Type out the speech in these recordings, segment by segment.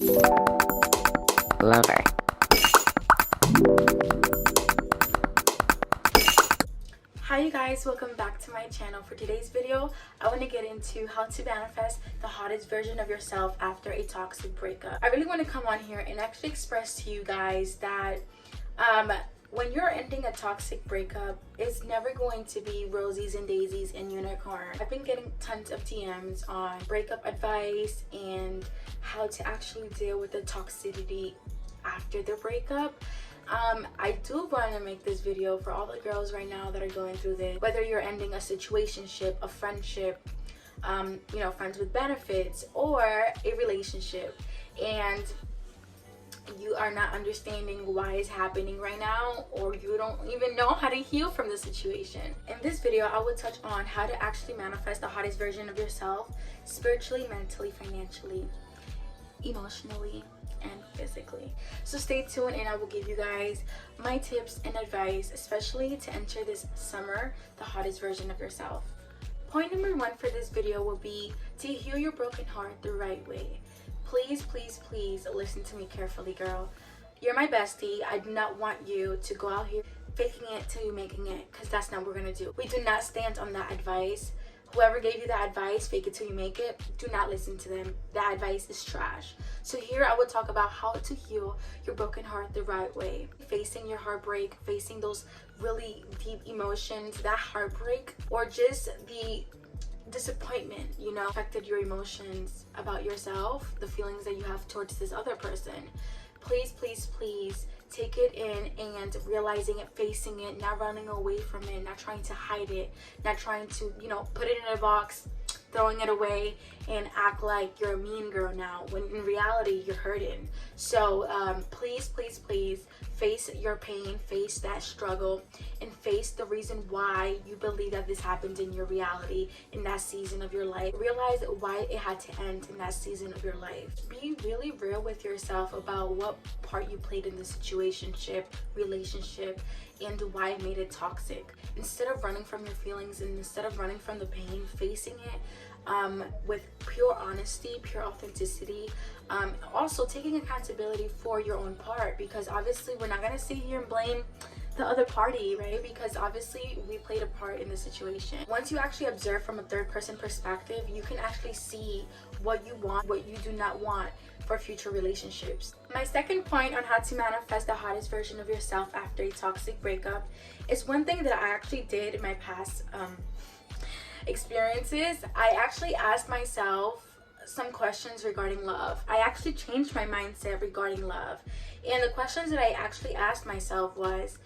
Lover. Hi you guys, welcome back to my channel. For today's video, I want to get into how to manifest the hottest version of yourself after a toxic breakup. I really want to come on here and actually express to you guys that when you're ending a toxic breakup, it's never going to be roses and daisies and unicorn. I've been getting tons of DMs on breakup advice and how to actually deal with the toxicity after the breakup. I do want to make this video for all the girls right now that are going through this, whether you're ending a situationship, a friendship, friends with benefits, or a relationship, and you are not understanding why it's happening right now, or you don't even know how to heal from the situation. In this video, I will touch on how to actually manifest the hottest version of yourself spiritually, mentally, financially, emotionally, and physically. So stay tuned and I will give you guys my tips and advice, especially to enter this summer the hottest version of yourself. Point number one for this video will be to heal your broken heart the right way. Please, please, please listen to me carefully, girl. You're my bestie. I do not want you to go out here faking it till you're making it, because that's not what we're gonna do. We do not stand on that advice. Whoever gave you that advice, fake it till you make it, do not listen to them. That advice is trash. So here I will talk about how to heal your broken heart the right way. Facing your heartbreak, facing those really deep emotions, that heartbreak, or just the disappointment, affected your emotions about yourself, the feelings that you have towards this other person. Please, please, please take it in and realizing it, facing it, not running away from it, not trying to hide it, not trying to, put it in a box, throwing it away and act like you're a mean girl now, when in reality you're hurting. So please, please, please face your pain, face that struggle, and face the reason why you believe that this happened in your reality in that season of your life. Realize why it had to end in that season of your life. Be really real with yourself about what part you played in the situationship, relationship, and why it made it toxic. Instead of running from your feelings and instead of running from the pain, facing it with pure honesty, pure authenticity, also taking accountability for your own part, because obviously we're not going to sit here and blame the other party, right? Because obviously we played a part in the situation. Once you actually observe from a third person perspective, you can actually see what you want, what you do not want for future relationships. My second point on how to manifest the hottest version of yourself after a toxic breakup is one thing that I actually did in my past experiences. I actually asked myself some questions regarding love. I actually changed my mindset regarding love. And the questions that I actually asked myself was,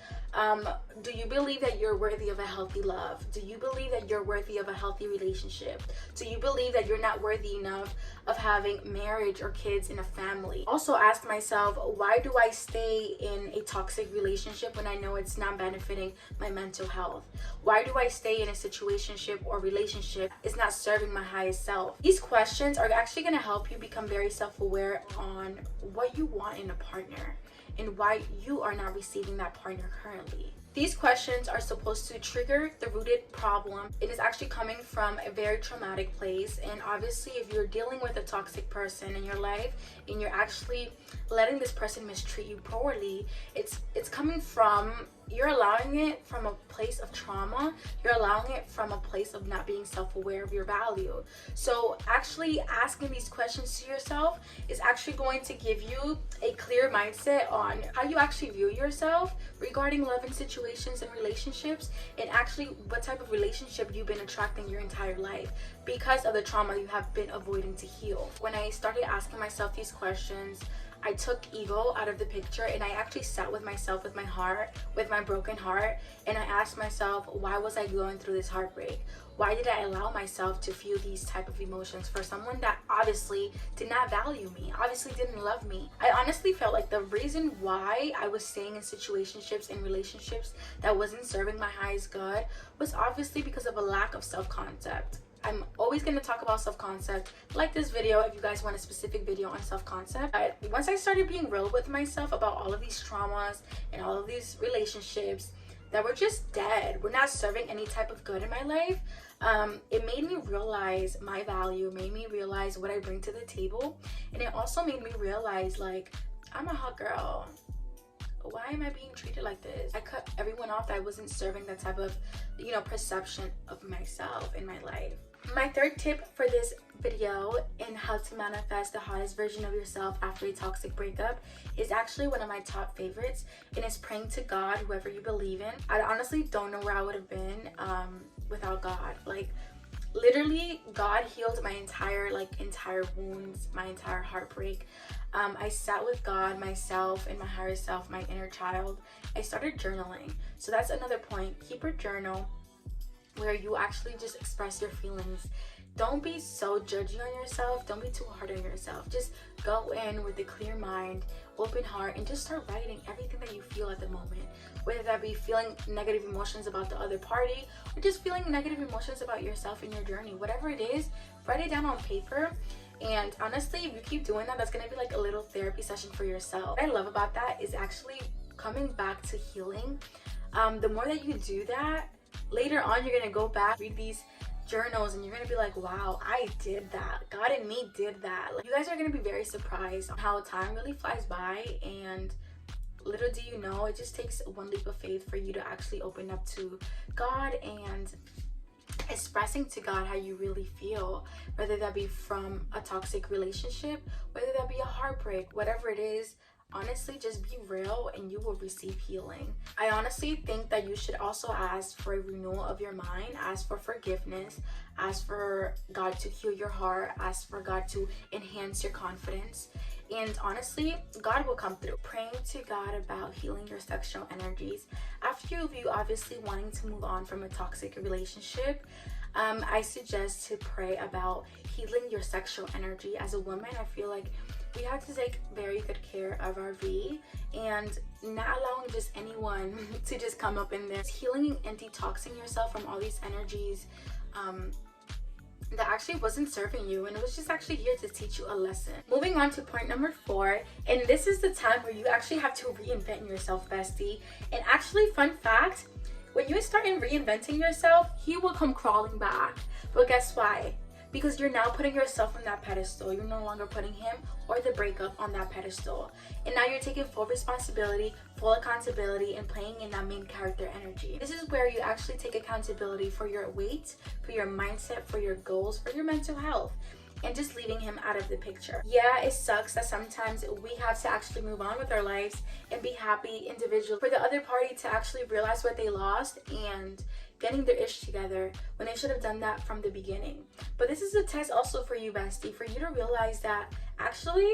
do you believe that you're worthy of a healthy love? Do you believe that you're worthy of a healthy relationship? Do you believe that you're not worthy enough of having marriage or kids in a family? Also asked myself, why do I stay in a toxic relationship when I know it's not benefiting my mental health? Why do I stay in a situationship or relationship it's not serving my highest self? These questions are actually going to help you become very self-aware on what you want in a partner and why you are not receiving that partner currently. These questions are supposed to trigger the rooted problem. It is actually coming from a very traumatic place, and obviously if you're dealing with a toxic person in your life and you're actually letting this person mistreat you poorly, it's coming from, you're allowing it from a place of trauma. You're allowing it from a place of not being self-aware of your value. So actually asking these questions to yourself is actually going to give you a clear mindset on how you actually view yourself regarding love and situations and relationships, and actually what type of relationship you've been attracting your entire life because of the trauma you have been avoiding to heal. When I started asking myself these questions, I took ego out of the picture and I actually sat with myself, with my heart, with my broken heart, and I asked myself, why was I going through this heartbreak? Why did I allow myself to feel these type of emotions for someone that obviously did not value me, obviously didn't love me? I honestly felt like the reason why I was staying in situationships and relationships that wasn't serving my highest good was obviously because of a lack of self-concept. I'm always going to talk about self-concept, like this video if you guys want a specific video on self-concept. But once I started being real with myself about all of these traumas and all of these relationships that we're just dead. We're not serving any type of good in my life. It made me realize my value, made me realize what I bring to the table, and it also made me realize, like, I'm a hot girl. Why am I being treated like this? I cut everyone off that wasn't serving that type of, you know, perception of myself in my life. My third tip for this video in how to manifest the hottest version of yourself after a toxic breakup is actually one of my top favorites, and it's praying to God, whoever you believe in. I honestly don't know where I would have been without God. Like, literally, God healed my entire wounds, my entire heartbreak. I sat with God, myself, and my higher self, my inner child. I started journaling. So that's another point. Keep a journal where you actually just express your feelings. Don't be so judgy on yourself. Don't be too hard on yourself. Just go in with a clear mind, open heart, and just start writing everything that you feel at the moment. Whether that be feeling negative emotions about the other party, or just feeling negative emotions about yourself and your journey. Whatever it is, write it down on paper. And honestly, if you keep doing that, that's gonna be like a little therapy session for yourself. What I love about that is actually coming back to healing. The more that you do that, later on, you're gonna go back, read these journals, and you're gonna be like, wow, I did that. God and me did that. Like, you guys are gonna be very surprised on how time really flies by, and little do you know, it just takes one leap of faith for you to actually open up to God and expressing to God how you really feel, whether that be from a toxic relationship, whether that be a heartbreak, whatever it is. Honestly, just be real and you will receive healing. I honestly think that you should also ask for a renewal of your mind, ask for forgiveness, ask for God to heal your heart, ask for God to enhance your confidence. And honestly, God will come through. Praying to God about healing your sexual energies. After you obviously wanting to move on from a toxic relationship, I suggest to pray about healing your sexual energy. As a woman, I feel like we have to take very good care of our V and not allowing just anyone to just come up in there. Healing and detoxing yourself from all these energies that actually wasn't serving you, and it was just actually here to teach you a lesson. Moving on to point number 4, and this is the time where you actually have to reinvent yourself, bestie. And actually, fun fact, when you start reinventing yourself, he will come crawling back. But guess why? Because you're now putting yourself on that pedestal. You're no longer putting him or the breakup on that pedestal. And now you're taking full responsibility, full accountability, and playing in that main character energy. This is where you actually take accountability for your weight, for your mindset, for your goals, for your mental health, and just leaving him out of the picture. Yeah, it sucks that sometimes we have to actually move on with our lives and be happy individually. For the other party to actually realize what they lost and getting their ish together when they should have done that from the beginning. But this is a test also for you, bestie, for you to realize that actually,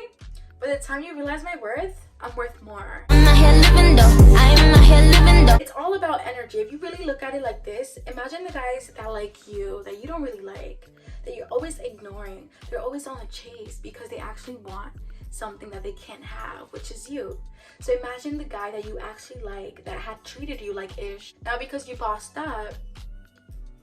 by the time you realize my worth, I'm worth more. I'm not here living though. I am not here living though. It's all about energy. If you really look at it like this, imagine the guys that like you, that you don't really like, that you're always ignoring. They're always on a chase because they actually want something that they can't have, which is you. So imagine the guy that you actually like, that had treated you like ish. Now because you bossed up,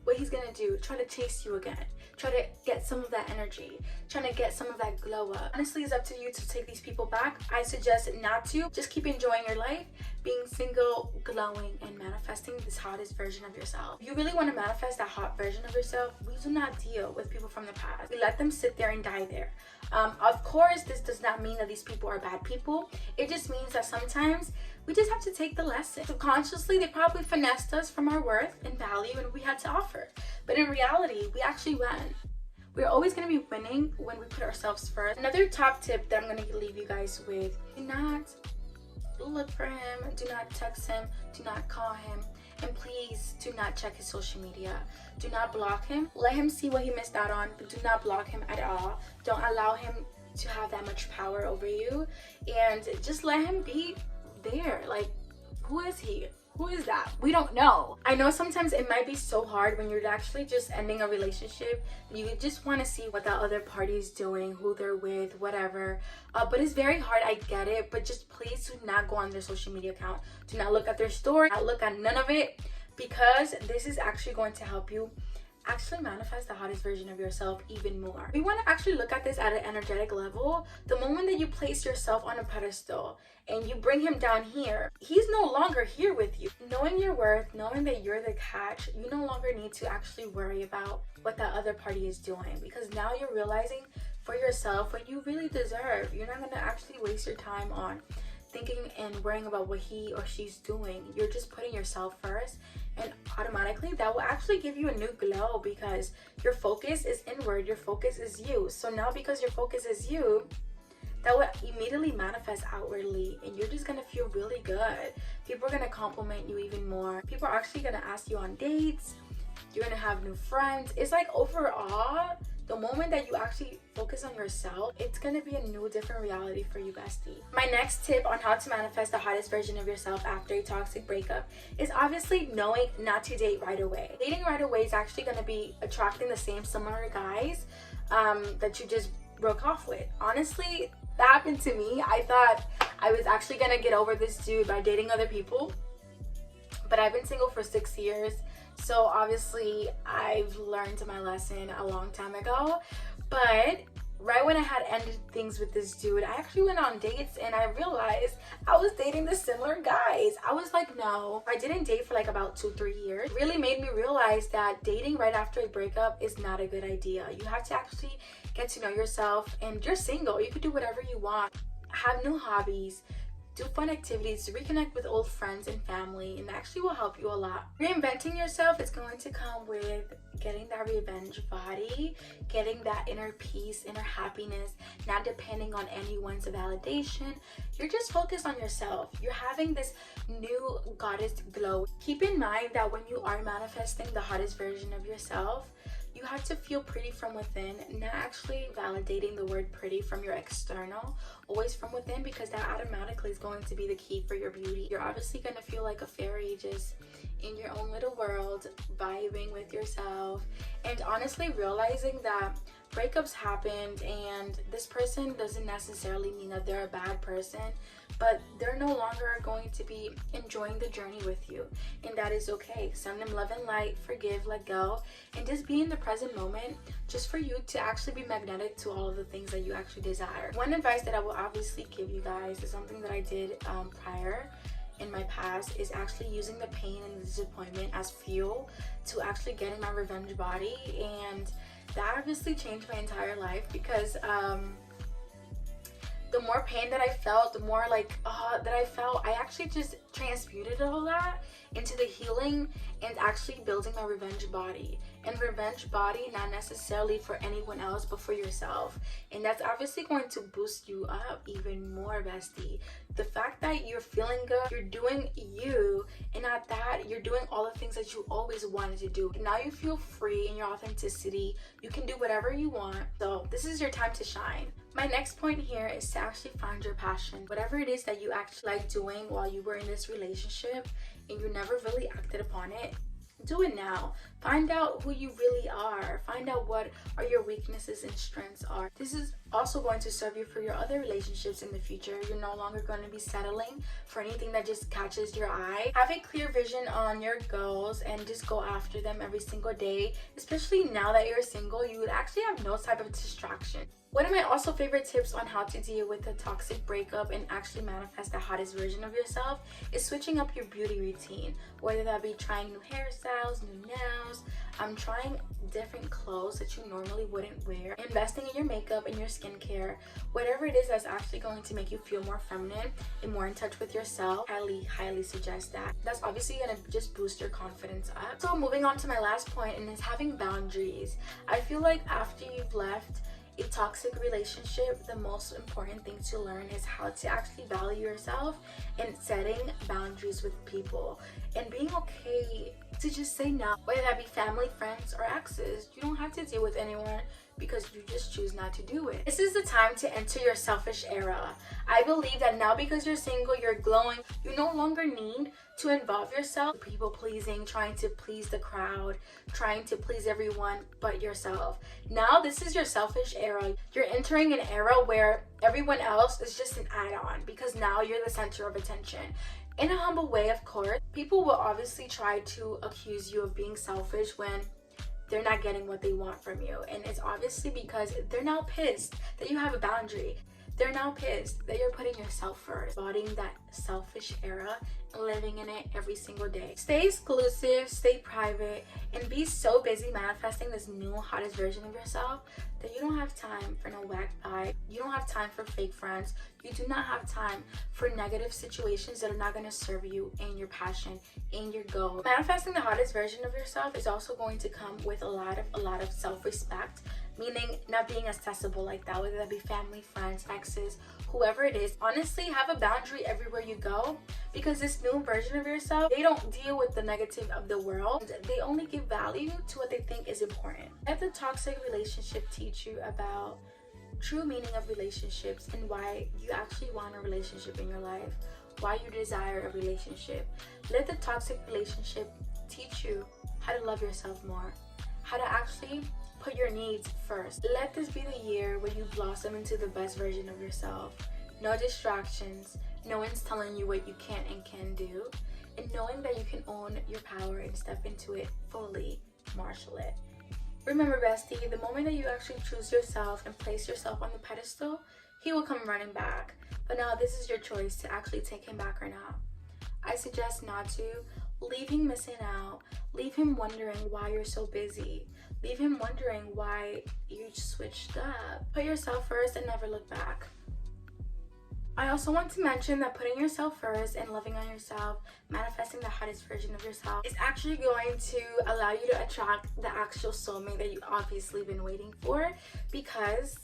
what he's gonna do, try to chase you again, try to get some of that energy, trying to get some of that glow up. Honestly, it's up to you to take these people back. I suggest not to. Just keep enjoying your life, being single, glowing, and manifesting this hottest version of yourself. If you really want to manifest that hot version of yourself, we do not deal with people from the past. We let them sit there and die there. Of course, this does not mean that these people are bad people. It just means that sometimes we just have to take the lesson. Subconsciously, they probably finessed us from our worth and value and we had to offer. But in reality, we actually won. We're always going to be winning when we put ourselves first. Another top tip that I'm going to leave you guys with: do not look for him, do not text him, do not call him, and please do not check his social media. Do not block him. Let him see what he missed out on, but do not block him at all. Don't allow him to have that much power over you, and just let him be there. Like, who is he? Who is that? We don't know. I know sometimes it might be so hard when you're actually just ending a relationship. You just want to see what that other party is doing, who they're with, whatever. But it's very hard, I get it. But just please do not go on their social media account. Do not look at their story. Do not look at none of it, because this is actually going to help you actually manifest the hottest version of yourself even more. We want to actually look at this at an energetic level. The moment that you place yourself on a pedestal and you bring him down here, he's no longer here with you. Knowing your worth, knowing that you're the catch, you no longer need to actually worry about what that other party is doing, because now you're realizing for yourself what you really deserve. You're not going to actually waste your time on thinking and worrying about what he or she's doing. You're just putting yourself first, and automatically that will actually give you a new glow, because your focus is inward, your focus is you. So now, because your focus is you, that will immediately manifest outwardly, and you're just gonna feel really good. People are gonna compliment you even more. People are actually gonna ask you on dates. You're gonna have new friends. It's like, overall, the moment that you actually focus on yourself, it's gonna be a new, different reality for you, bestie. My next tip on how to manifest the hottest version of yourself after a toxic breakup is obviously knowing not to date right away. Dating right away is actually gonna be attracting the same similar guys that you just broke off with. Honestly, that happened to me. I thought I was actually gonna get over this dude by dating other people, but I've been single for 6 years. So obviously I've learned my lesson a long time ago. But right when I had ended things with this dude, I actually went on dates and I realized I was dating the similar guys. I was like, no. I didn't date for like about 2-3 years. It really made me realize that dating right after a breakup is not a good idea. You have to actually get to know yourself, and you're single. You could do whatever you want. Have new hobbies. Do fun activities, reconnect with old friends and family, and that actually will help you a lot. Reinventing yourself is going to come with getting that revenge body, getting that inner peace, inner happiness, not depending on anyone's validation. You're just focused on yourself. You're having this new goddess glow. Keep in mind that when you are manifesting the hottest version of yourself, you have to feel pretty from within, not actually validating the word pretty from your external, always from within, because that automatically is going to be the key for your beauty. You're obviously going to feel like a fairy, just in your own little world, vibing with yourself, and honestly realizing that breakups happened and this person doesn't necessarily mean that they're a bad person, but they're no longer going to be enjoying the journey with you, and that is okay. Send them love and light, forgive, let go, and just be in the present moment, just for you to actually be magnetic to all of the things that you actually desire. One advice that I will obviously give you guys is something that I did prior in my past, is actually using the pain and the disappointment as fuel to actually get in my revenge body, and that obviously changed my entire life, because the more pain that I felt, the more like that I felt, I actually just transmuted all that into the healing and actually building my revenge body. And revenge body, not necessarily for anyone else, but for yourself. And that's obviously going to boost you up even more, bestie. The fact that you're feeling good, you're doing you, and at that, you're doing all the things that you always wanted to do. And now you feel free in your authenticity. You can do whatever you want. So this is your time to shine. My next point here is to actually find your passion. Whatever it is that you actually like doing while you were in this relationship and you never really acted upon it, do it now. Find out who you really are. Find out what are your weaknesses and strengths are. This is also going to serve you for your other relationships in the future. You're no longer going to be settling for anything that just catches your eye. Have a clear vision on your goals and just go after them every single day. Especially now that you're single, you would actually have no type of distraction. One of my also favorite tips on how to deal with a toxic breakup and actually manifest the hottest version of yourself is switching up your beauty routine. Whether that be trying new hairstyles, new nails, trying different clothes that you normally wouldn't wear, investing in your makeup and your skincare, whatever it is that's actually going to make you feel more feminine and more in touch with yourself. Highly suggest that. That's obviously going to just boost your confidence up. So moving on to my last point, and is having boundaries. I feel like after you've left a toxic relationship, the most important thing to learn is how to actually value yourself and setting boundaries with people and being okay to just say no, whether that be family, friends, or exes. You don't have to deal with anyone because you just choose not to do it. This is the time to enter your selfish era. I believe that now, because you're single, you're glowing, you no longer need to involve yourself people pleasing, trying to please the crowd, trying to please everyone but yourself. Now this is your selfish era. You're entering an era where everyone else is just an add-on, because now you're the center of attention. In a humble way, of course. People will obviously try to accuse you of being selfish when they're not getting what they want from you. And it's obviously because they're now pissed that you have a boundary. They're now pissed that you're putting yourself first, embodying that selfish era and living in it every single day. Stay exclusive, stay private, and be so busy manifesting this new hottest version of yourself that you don't have time for no whack vibe. You don't have time for fake friends. You do not have time for negative situations that are not going to serve you and your passion and your goal. Manifesting the hottest version of yourself is also going to come with a lot of self-respect, meaning not being accessible like that, whether that be family, friends, exes, whoever it is. Honestly, have a boundary everywhere you go, because this new version of yourself, they don't deal with the negative of the world. They only give value to what they think is important. Let the toxic relationship teach you about true meaning of relationships and why you actually want a relationship in your life, why you desire a relationship. Let the toxic relationship teach you how to love yourself more, how to actually put your needs first. Let this be the year where you blossom into the best version of yourself. No distractions, no one's telling you what you can and can do, and knowing that you can own your power and step into it fully, marshal it. Remember, bestie, the moment that you actually choose yourself and place yourself on the pedestal, he will come running back. But now this is your choice to actually take him back or not. I suggest not to. Leave him missing out. Leave him wondering why you're so busy. Leave him wondering why you switched up. Put yourself first and never look back. I also want to mention that putting yourself first and loving on yourself, manifesting the hottest version of yourself, is actually going to allow you to attract the actual soulmate that you've obviously been waiting for. Because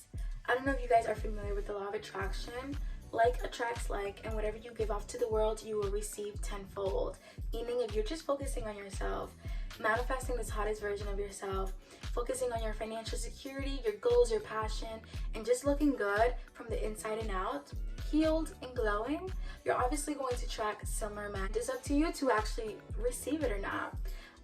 I don't know if you guys are familiar with the law of attraction. Like attracts like, and whatever you give off to the world, you will receive tenfold. Meaning, if you're just focusing on yourself, manifesting this hottest version of yourself, focusing on your financial security, your goals, your passion, and just looking good from the inside and out, healed and glowing, you're obviously going to attract similar men. It's up to you to actually receive it or not.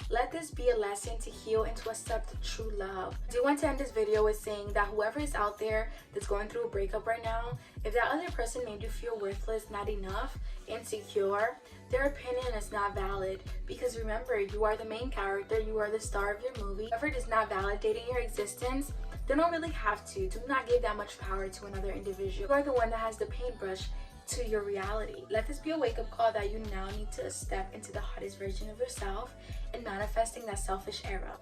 Let this be a lesson to heal and to accept true love. I do want to end this video with saying that whoever is out there that's going through a breakup right now, if that other person made you feel worthless, not enough, insecure, their opinion is not valid. Because remember, you are the main character, you are the star of your movie. Whoever is not validating your existence, they don't really have to. Do not give that much power to another individual. You are the one that has the paintbrush to your reality. Let this be a wake-up call that you now need to step into the hottest version of yourself and manifesting that selfish era.